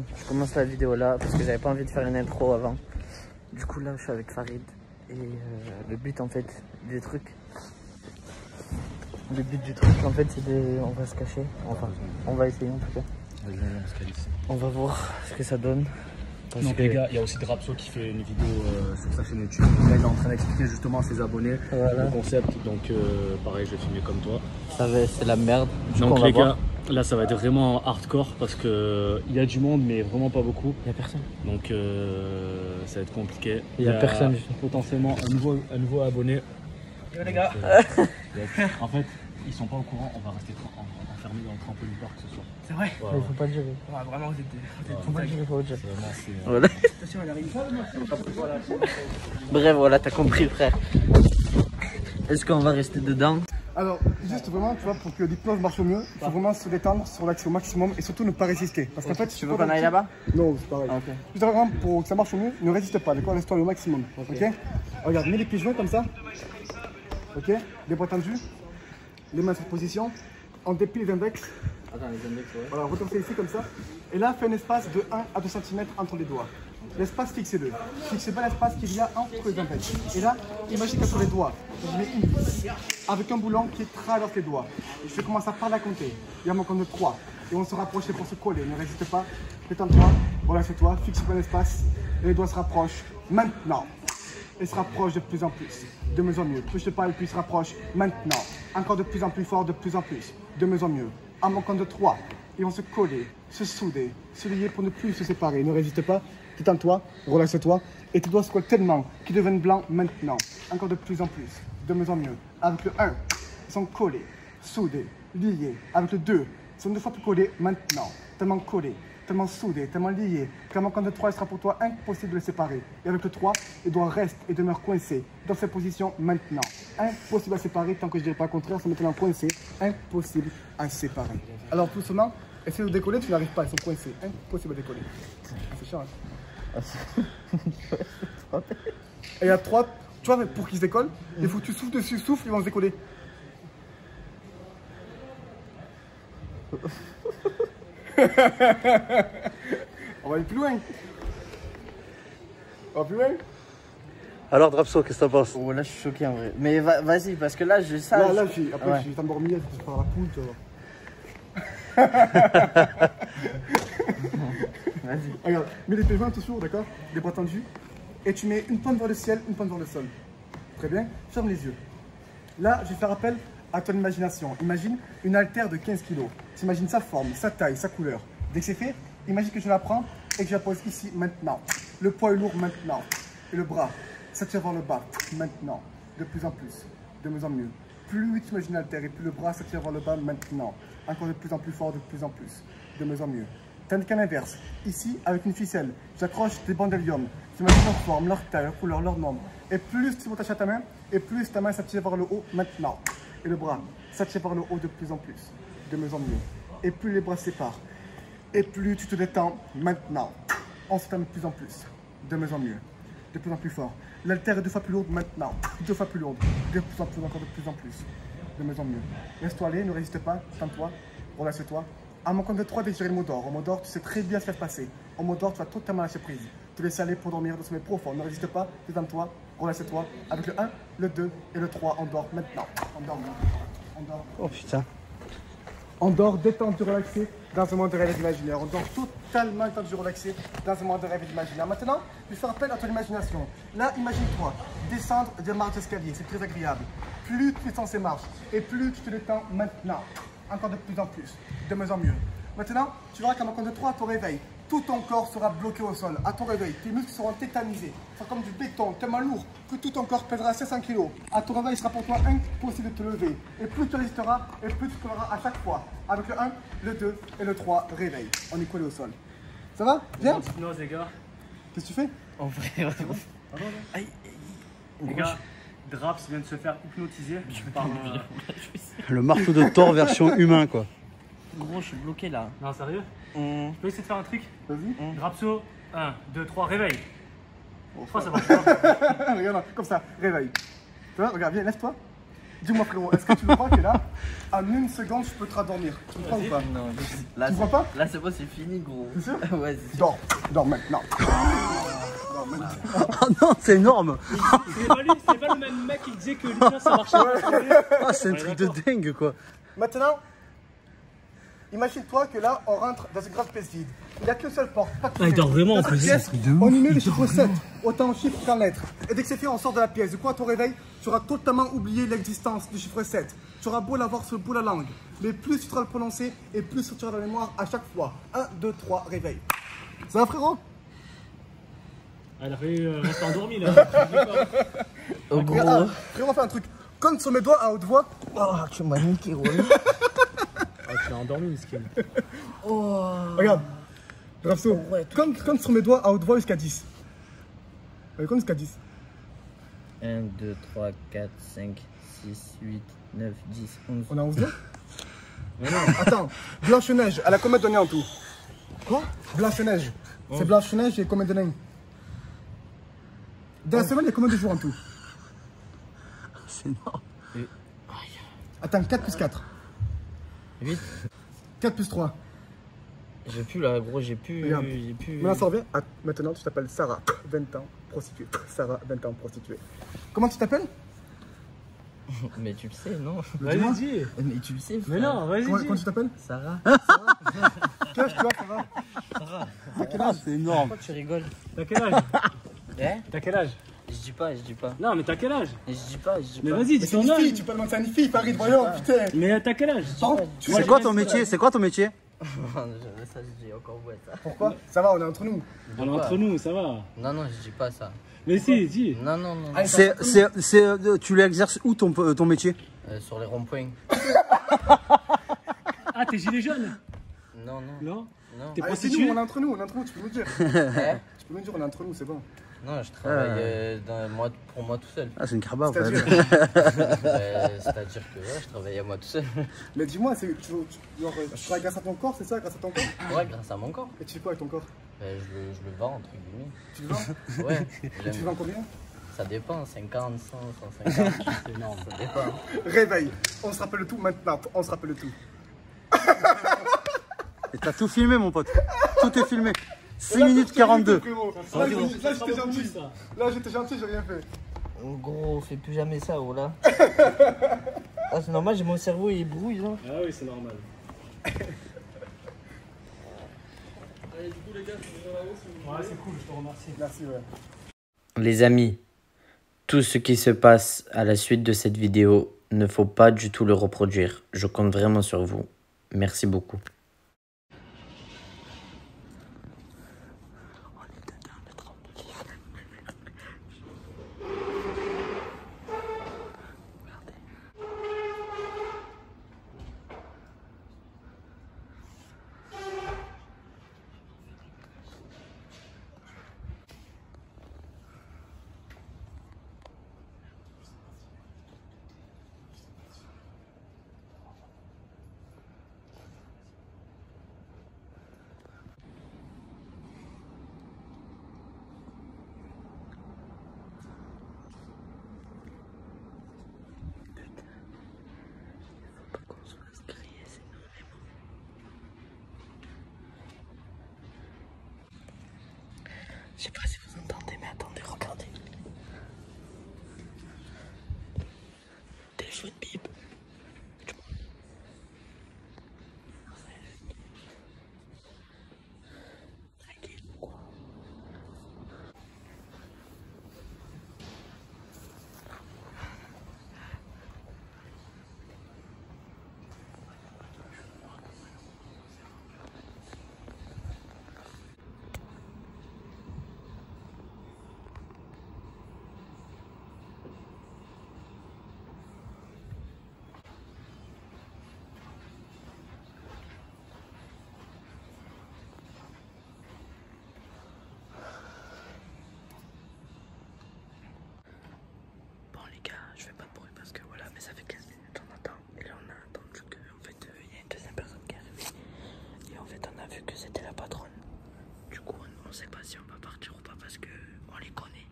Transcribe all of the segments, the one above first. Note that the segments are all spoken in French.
bon, je commence la vidéo là parce que j'avais pas envie de faire une intro avant. Du coup là je suis avec Farid et le but en fait du truc. Le but du truc en fait c'est de... On va se cacher, enfin on va essayer en tout cas. On va voir ce que ça donne. Donc les gars, il y a aussi Drapso qui fait une vidéo sur sa chaîne YouTube. Là, il est en train d'expliquer justement à ses abonnés le concept. Donc pareil, je vais filmer comme toi. Ça va, c'est la merde. Donc les gars, là ça va être vraiment hardcore parce que il y a du monde mais vraiment pas beaucoup. Il y a personne. Donc ça va être compliqué. Il y a personne. Potentiellement un nouveau abonné. Yo les gars. En fait, ils sont pas au courant. On va rester enfermés dans le trampoline park ce soir. C'est vrai? Ouais. Il faut pas le gérer. Ouais, vraiment, vous êtes Faut pas le gérer, faut le gérer. Voilà. Attention, elle arrive pas, voilà. Bref, voilà, t'as compris, frère. Est-ce qu'on va rester dedans? Alors, juste vraiment, tu vois, pour que l'hypnose marche au mieux, il faut vraiment se détendre, se relaxer au maximum et surtout ne pas résister. Parce qu'en fait, tu veux qu'on aille là-bas? Non, c'est pareil. Ah, okay. Juste vraiment, pour que ça marche au mieux, ne résiste pas, d'accord? Laisse-toi au maximum. Ok? Regarde, mets les pieds joints comme ça. Ok? Les bras tendus. Les mains sur position. On déplie les index. Attends, les index, ouais. Voilà, retournez ici comme ça. Et là, fais un espace de 1 à 2 cm entre les doigts. L'espace, fixez-le. Fixez pas l'espace qu'il y a entre les index. Et là, imagine qu'entre les doigts, je mets une vis avec un boulon qui traverse les doigts. Je vais commencer par la compter. Il y a mon compte de 3. Et on se rapproche pour se coller. Ne résiste pas. Détends-toi. Relâche-toi. Fixe pas l'espace. Et les doigts se rapprochent. Maintenant. Et se rapprochent de plus en plus. De mieux en mieux. Touche pas et puis se rapproche. Maintenant. Encore de plus en plus fort, de plus en plus. De mieux en mieux. À mon compte de 3. Ils vont se coller, se souder, se lier pour ne plus se séparer. Ne résiste pas. Détends-toi, relâche-toi. Et tes doigts se collent tellement qu'ils deviennent blancs maintenant. Encore de plus en plus. De mieux en mieux. Avec le 1, ils sont collés, soudés, liés. Avec le 2, ils sont 2 fois plus collés maintenant. Tellement collés, tellement soudés, tellement liés. Qu'à mon compte de 3, il sera pour toi impossible de les séparer. Et avec le 3, les doigts restent et demeurent coincés dans cette position maintenant. Impossible à séparer tant que je ne dirai pas le contraire, c'est maintenant coincé. Impossible à séparer. Alors tout doucement, essaye de décoller, tu n'arrives pas, ils sont coincés. Impossible à décoller. C'est chiant. Hein. Et à 3, tu vois, pour qu'ils se décollent, il faut que tu souffles dessus, souffle, ils vont se décoller. On va aller plus loin. On va plus loin. Alors Drapso, qu'est-ce que t'en penses? Oh là je suis choqué en vrai. Mais vas-y parce que là je sais. Là, après je vais t'endormir, je vais faire la poule, tu vois. Vas-y. Regarde, mets les pieds joints toujours, d'accord? Les bras tendus. Et tu mets une pointe vers le ciel, une pointe vers le sol. Très bien. Ferme les yeux. Là, je vais faire appel à ton imagination. Imagine une haltère de 15 kg. Tu imagines sa forme, sa taille, sa couleur. Dès que c'est fait, imagine que je la prends et que je la pose ici maintenant. Le poids est lourd maintenant. Et le bras s'attire vers le bas maintenant. De plus en plus. De mieux en mieux. Plus tu imagines l'haltère et plus le bras s'attire vers le bas maintenant. Encore de plus en plus fort, de plus en plus. De mieux en mieux. Tandis qu'à l'inverse, ici, avec une ficelle, j'accroche des bandes d'hélium. Tu imagines leur forme, leur taille, leur couleur, leur nombre. Et plus tu m'attaches à ta main, et plus ta main s'attire vers le haut maintenant. Et le bras s'attire vers le haut de plus en plus. De mieux en mieux. Et plus les bras se séparent. Et plus tu te détends maintenant. On se tend de plus en plus. De mieux en mieux. De plus en plus fort. L'haltère est 2 fois plus lourde maintenant. 2 fois plus lourde. De plus en plus, encore de plus en plus. De mieux en mieux. Laisse-toi aller, ne résiste pas. Tente-toi. Relâche-toi. À mon compte de 3, déchirer le mot d'or. Au mot d'or, tu sais très bien ce qui va se passer. Au mot d'or, tu vas totalement lâcher prise. Te laisser aller pour dormir de sommeil profond. Ne résiste pas. Détends-toi. Relâche-toi. Avec le 1, le 2 et le 3, on dort maintenant. On dort. On dort. Oh putain. On dort détendu, relaxé dans un monde de rêve imaginaire. On dort totalement détendu, relaxé dans un monde de rêve imaginaire. Maintenant, je vais faire appel à ton imagination. Là, imagine-toi descendre des marches d'escalier. C'est très agréable. Plus tu descends ces marches et plus tu te détends maintenant. Encore de plus en plus. De mieux en mieux. Maintenant, tu verras qu'à mon compte de 3, à ton réveil, tout ton corps sera bloqué au sol. À ton réveil, tes muscles seront tétanisés. Ce sera comme du béton, tellement lourd que tout ton corps pèsera 500 kg. À ton réveil, il sera pour toi impossible de te lever. Et plus tu résisteras, et plus tu te colleras à chaque fois. Avec le 1, le 2 et le 3, réveil. On est collé au sol. Ça va? Bien? Hypnose les gars. Qu'est-ce que tu fais? En vrai, Aïe. Les gars, Draps vient de se faire hypnotiser par Le marteau de Thor version humain quoi. Gros, je suis bloqué là. Non, sérieux? Je peux essayer de faire un truc? Vas-y. Drapso, 1, 2, 3, réveil. Oh, Ça marche pas. Regarde, comme ça, réveil. Tu vois, regarde, viens, lève-toi. Dis-moi frérot, est-ce que tu me crois que là, en une seconde, je peux te rendormir? Tu me crois ou pas? Non, là, Tu me crois pas? Là, c'est bon, c'est fini, gros. C'est sûr? Ouais, c'est sûr. Dors, dors maintenant. Dors maintenant. Oh non, c'est énorme. C'est pas le même mec qui disait que Lucas ça marchait pas. Ah, c'est un truc de dingue quoi. Maintenant, imagine-toi que là, on rentre dans une grande pièce vide. Il n'y a qu'une seule porte. Pas de Ah, il dort vraiment en Dans cette plus. pièce, on y met le chiffre 7, autant en chiffre qu'en lettres. Et dès que c'est fait, on sort de la pièce. Du coup, à ton réveil, tu auras totalement oublié l'existence du chiffre 7. Tu auras beau l'avoir sur le bout de la langue. Mais plus tu auras le prononcer et plus tu auras la mémoire à chaque fois. 1, 2, 3, réveil. Ça va, frérot? Elle a fait rester endormi là. Oh, gros. Ah, frérot, on fait un truc. Compte sur mes doigts à haute voix. Oh, tu m'as niqué, gros. Ah, tu l'as endormi, Miskin. Oh. Regarde. Rapso, Ouais, compte sur mes doigts à haute voix jusqu'à 10. Allez, compte jusqu'à 10. 1, 2, 3, 4, 5, 6, 8, 9, 10, 11. On a 11 doigts? Attends, Blanche-Neige, elle a combien de nez en tout? Quoi? Blanche-Neige. C'est Blanche-Neige et combien de nez? Dans la semaine, il y a combien de jours en tout? C'est énorme. Attends, 4 plus 4. 8. 4 plus 3. J'ai plus là, gros, j'ai plus. Regarde. J'ai plus. Maintenant, ça revient. Ah, maintenant, tu t'appelles Sarah, 20 ans, prostituée. Sarah, 20 ans, prostituée. Comment tu t'appelles? Mais tu le sais, non? Vas-y, dis. Mais tu le sais, frère. Mais non, vas-y, Comment dis. tu t'appelles? Sarah. Quel âge tu as, Sarah? Ah, c'est énorme. Pourquoi tu rigoles? T'as quel âge? Hein? T'as quel âge? Je dis pas, je dis pas. Non, mais t'as quel âge? Je dis pas, je dis Mais pas. vas-y, Mais dis c'est ton une fille, âge. tu peux demander à une fille, Farid, voyons, putain. Mais t'as quel âge? Pardon? C'est quoi ton métier? C'est quoi ton métier? Ça, je dis encore ouais, ça. Pourquoi? Ça va, on est entre nous. On est entre nous, ça va. Non, non, je dis pas ça. Mais si, dis. Non, non, non. Allez, Tu l'exerces où ton métier? Sur les ronds-points. Ah, t'es gilet jaune? Non, non. Non? Non. T'es allez, c'est prostituée? nous, on est entre nous, tu peux nous dire. Hein? Tu peux nous dire, on est entre nous, c'est bon. Non, je travaille pour moi tout seul. Ah, c'est une carbave. C'est-à-dire, C'est-à-dire que ouais, je travaille à moi tout seul. mais dis-moi, tu travailles grâce à ton corps, c'est ça, grâce à ton corps? Ouais, grâce à mon corps. Et tu fais quoi avec ton corps? Je le vends, entre guillemets. Tu le vends? Ouais. Tu le vends combien? Ça dépend, 50, 100, 150. C'est énorme. Ça dépend. Réveil. On se rappelle le tout maintenant, on se rappelle le tout. Et t'as tout filmé, mon pote. Tout est filmé. 6 minutes 42. Là, j'étais gentil. Là, j'étais gentil, j'ai rien fait. Gros, fais plus jamais ça, oh là. Ah, c'est normal, j'ai mon cerveau, il brouille, là. Ah oui, c'est normal. Allez, du coup, les gars, ouais, c'est cool, je te remercie. Merci, ouais. Les amis, tout ce qui se passe à la suite de cette vidéo, ne faut pas du tout le reproduire. Je compte vraiment sur vous. Merci beaucoup. Je sais pas si vous entendez, mais attendez, regardez. Téléphone bip. Tranquille ou quoi? Bon les gars, je fais pas de bruit parce que voilà, mais ça fait 15 minutes on attend. Et là on a attendu que en fait il y a une deuxième personne qui est arrivée. Et en fait on a vu que c'était la patronne. Du coup on sait pas si on va partir ou pas parce que on les connaît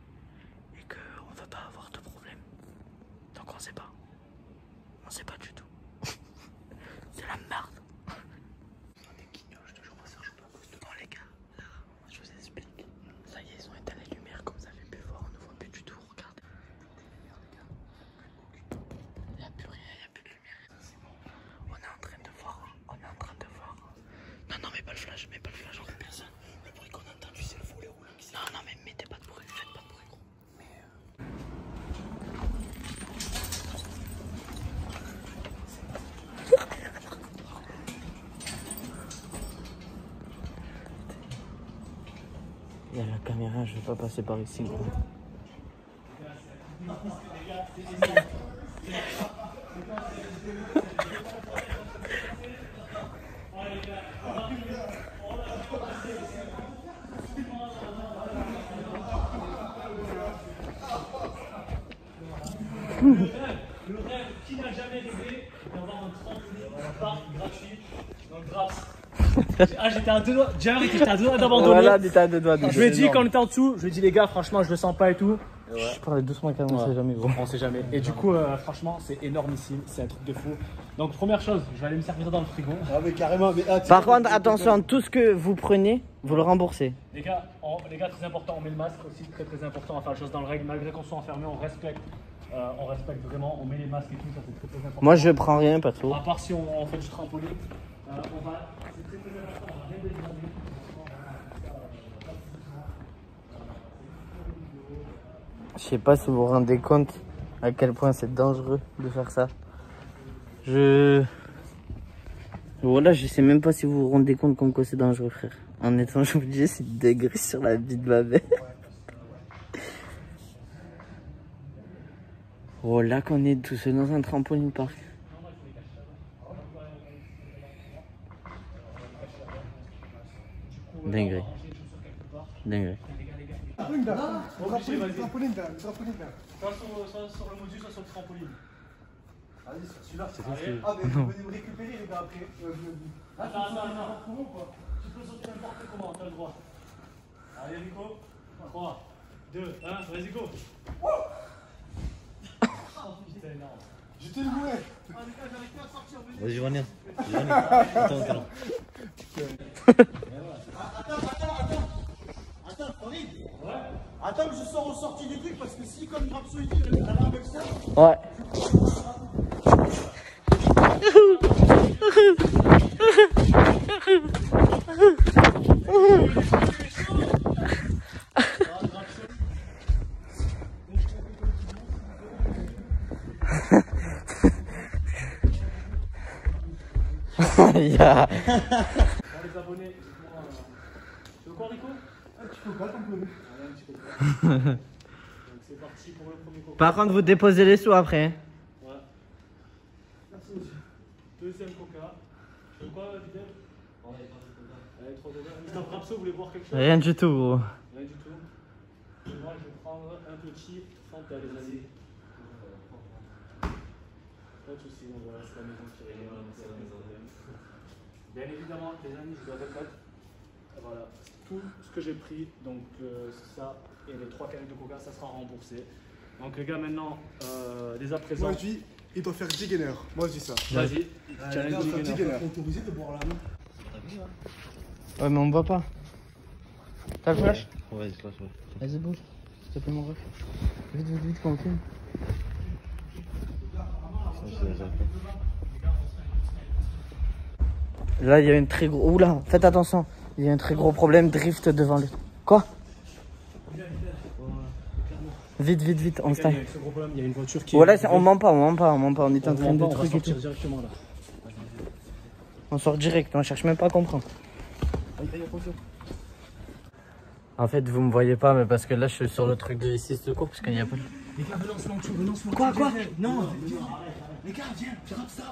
et qu'on veut pas avoir de problème. Donc on sait pas. flash, mets pas le flash, on voit personne. Le bruit qu'on entend, c'est le volet roulant qui s'est. Non, non, mais mettez pas de bruit, faites pas de bruit, gros. Il y a la caméra, je vais pas passer par ici, gros. Le rêve qui n'a jamais rêvé d'avoir un parc gratuit dans le Graps. Ah, j'étais à deux doigts, j'étais à deux doigts d'abandonner. Voilà, t'étais à deux doigts. Je lui ai dit quand on était en dessous, je lui ai dit les gars, franchement, je le sens pas et tout. Je parlais doucement quand même, on sait jamais, gros. On sait jamais. Et du coup, franchement, c'est énormissime, c'est un truc de fou. Donc, première chose, je vais aller me servir ça dans le frigo. Ah, mais carrément. Mais, Par contre, attention, tout ce que vous prenez, vous le remboursez. Les gars, très important, on met le masque aussi, très important à faire les choses dans le règle. Malgré qu'on soit enfermé, on respecte vraiment, on met les masques et tout, ça c'est très important. Moi, je prends rien, pas trop. À part si on fait du trampoline, c'est très important, on va rien demander. Je sais pas si vous vous rendez compte à quel point c'est dangereux de faire ça. Voilà, je sais même pas si vous vous rendez compte comme quoi c'est dangereux, frère. En étant obligé, c'est une dinguerie sur la vie de ma mère. Oh, là qu'on est tout seul dans un trampoline park. Dinguerie. Dinguerie. Trampoline vert. Soit sur le module, soit sur le trampoline. Allez, sur celui-là. C'est Ah, mais vous venez me récupérer, les gars, après. Attends. Tu peux sauter n'importe comment, t'as le droit. Allez, Rico. 3, 2, 1, vas-y, go. Oh putain, énorme. Je t'ai loué. Vas-y, Joanne. Attends. Attends, Farid. Attends que je sors aux sorties du truc parce que si, comme Grapso il dit, elle a avec ça. Ouais. Yeah. Les abonnés, tu veux quoi, Rico? Tu peux pas t'employer. C'est parti pour le premier coca. Par contre, vous déposez les sous après. Hein. Ouais. Merci aussi. Deuxième coca. Tu veux quoi, Fidel? Allez, 3 coca. Mister Grapso, vous voulez boire quelque chose? Rien du tout, gros. Rien du tout. Et moi, je vais prendre un petit Fanta, les amis. Pas de soucis, donc voilà, c'est la maison qui régale. Bien évidemment, les amis, je dois répéter. Voilà, tout ce que j'ai pris, donc ça et les 3 canettes de coca, ça sera remboursé. Donc les gars, maintenant, dès à présent. Moi je dis, il doit faire 10 gainers. Moi je dis ça. Vas-y, challenge 10 gainers. Autorisé de boire la main. Ouais, mais on voit pas. T'as le flash? Ouais, je lâche, ouais. Vas-y, bouge. S'il te plaît, mon ref. Vite, qu'on filme. Là, il y a une très gros. Oula, faites attention. Il y a un très gros problème drift devant le. Quoi? Vite, on se taille. Ce gros problème, il y a une voiture qui. Voilà, on ment pas. On est en train de trucs et tout. Directement là. On sort direct, on cherche même pas à comprendre. En fait, vous me voyez pas, mais parce que là, je suis sur le truc de ici, secours, parce qu'il n'y a pas de. Les gars, venez, on se met en dessous, venez, on se met en dessous. Quoi? Non, les gars, viens, Grapso.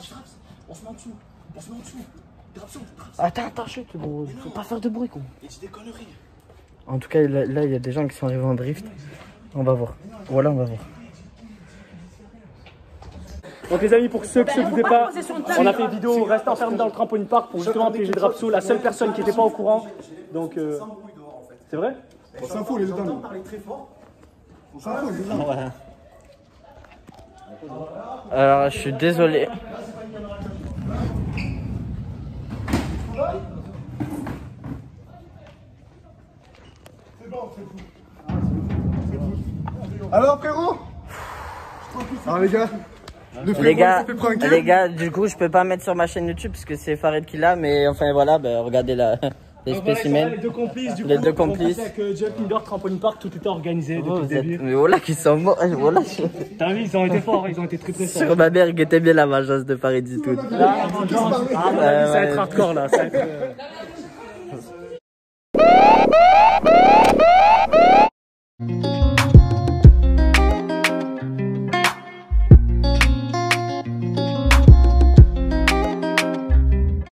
On se met en dessous. Grapso. Attends, chut, gros. Faut pas faire de bruit, gros. Il dit des conneries. En tout cas, là, il y a des gens qui sont arrivés en drift. On va voir. Voilà, on va voir. Donc les amis, pour ceux qui ne se doutaient pas, on a fait une vidéo reste enfermé dans le trampoline park pour justement piéger Grapso, la seule personne qui n'était pas au courant. Donc c'est vrai? On s'en fout, les deux dames. On s'en fout, les deux dames. Ouais. Alors, je suis désolé. Alors, frérot? Alors, les gars, Les gars, du coup, je peux pas mettre sur ma chaîne YouTube parce que c'est Farid qui l'a, mais enfin voilà, ben, regardez là. Les Donc voilà, spécimens. les deux complices, du Les coup, deux on complices. pensait que Jump Indoor Trampoline Park, tout était organisé Oh, depuis le début. mais voilà qu'ils sont morts. Voilà. T'as vu, ils ont été forts, ils ont été très très forts. Sur ma mère, guettez bien la vengeance de Paris du tout. Là, la vengeance, ça va être hardcore là. Ça va être,